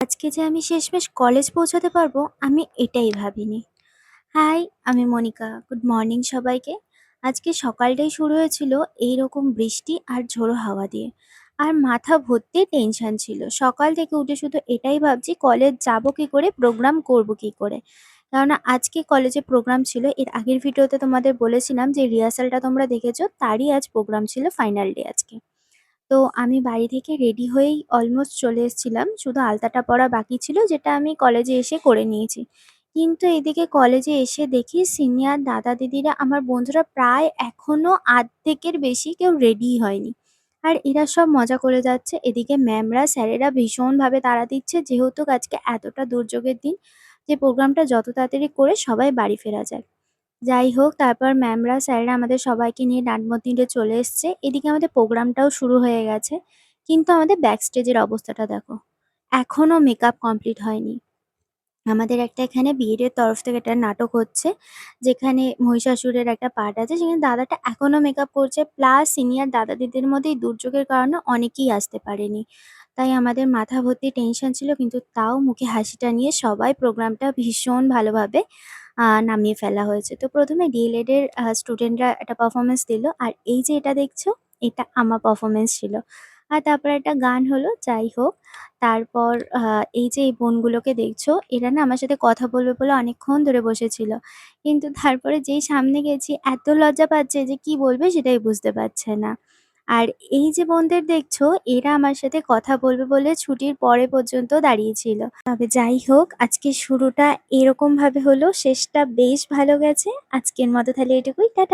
আজকে যে আমি শেষমেশ কলেজ পৌঁছাতে পারবো, আমি এটাই ভাবিনি। হাই, আমি মনিকা। গুড মর্নিং সবাইকে। আজকে সকালটাই শুরু হয়েছিল এইরকম বৃষ্টি আর ঝোড়ো হাওয়া দিয়ে। আর মাথা ভর্তি টেনশন ছিল। সকাল থেকে উঠে শুধু এটাই ভাবছি কলেজ যাব কি করে, প্রোগ্রাম করব কি করে। কেননা আজকে কলেজে প্রোগ্রাম ছিল। এর আগের ভিডিওতে তোমাদের বলেছিলাম যে রিহার্সালটা তোমরা দেখেছো, তারই আজ প্রোগ্রাম ছিল, ফাইনাল ডে আজকে। তো আমি বাড়ি থেকে রেডি হয়েই অলমোস্ট চলে এসেছিলাম। শুধু আলতাটা পরা বাকি ছিল, যেটা আমি কলেজে এসে করে নিয়েছি। কিন্তু এদিকে কলেজে এসে দেখি সিনিয়র দাদা দিদিরা, আমার বন্ধুরা প্রায় এখনো আর্ধেকের বেশি কেউ রেডিই হয়নি। আর এরা সব মজা করে যাচ্ছে। এদিকে ম্যামরা, স্যারেরা ভীষণভাবে তাড়া দিচ্ছে, যেহেতু আজকে এতটা দুর্যোগের দিন, যে প্রোগ্রামটা যত তাড়াতাড়ি করে সবাই বাড়ি ফেরা যায়। যাই হোক, তারপর ম্যামরা, স্যাররা আমাদের সবাইকে নিয়ে ডান মন্দিরে চলে এসছে। এদিকে আমাদের প্রোগ্রামটাও শুরু হয়ে গেছে। কিন্তু আমাদের ব্যাক স্টেজের অবস্থাটা দেখো। এখনো মেকআপ কমপ্লিট হয়নি। আমাদের একটা এখানে বিএড তরফ থেকে একটা নাটক হচ্ছে, যেখানে মহিষাসুরের একটা পার্ট আছে। সেখানে দাদাটা এখনো মেকআপ করছে। প্লাস সিনিয়র দাদা দিদির মধ্যে এই দুর্যোগের কারণে অনেকেই আসতে পারেনি। তাই আমাদের মাথা ভর্তি টেনশন ছিল, কিন্তু তাও মুখে হাসিটা নিয়ে সবাই প্রোগ্রামটা ভীষণ ভালোভাবে নামিয়ে ফেলা হয়েছে। তো প্রথমে ডিএলএড এর স্টুডেন্টরা একটা পারফরমেন্স দিল। আর এই যে এটা দেখছো, এটা আমার পারফরমেন্স ছিল। আর তারপরে একটা গান হলো। যাই হোক, তারপর এই যে এই বোনগুলোকে দেখছো, এরা না আমার সাথে কথা বলবে বলে অনেকক্ষণ ধরে বসেছিল। কিন্তু তারপরে যেই সামনে গেছি, এত লজ্জা পাচ্ছে যে কি বলবে সেটাই বুঝতে পারছে না। আর এই যে বোনদের দেখছো, এরা আমার সাথে কথা বলবে বলে ছুটির পরে পর্যন্ত দাঁড়িয়েছিল। তবে যাই হোক, আজকের শুরুটা এরকমভাবে হলো, শেষটা বেশ ভালো গেছে। আজকের মতো তাহলে এটুকুই। টাটা।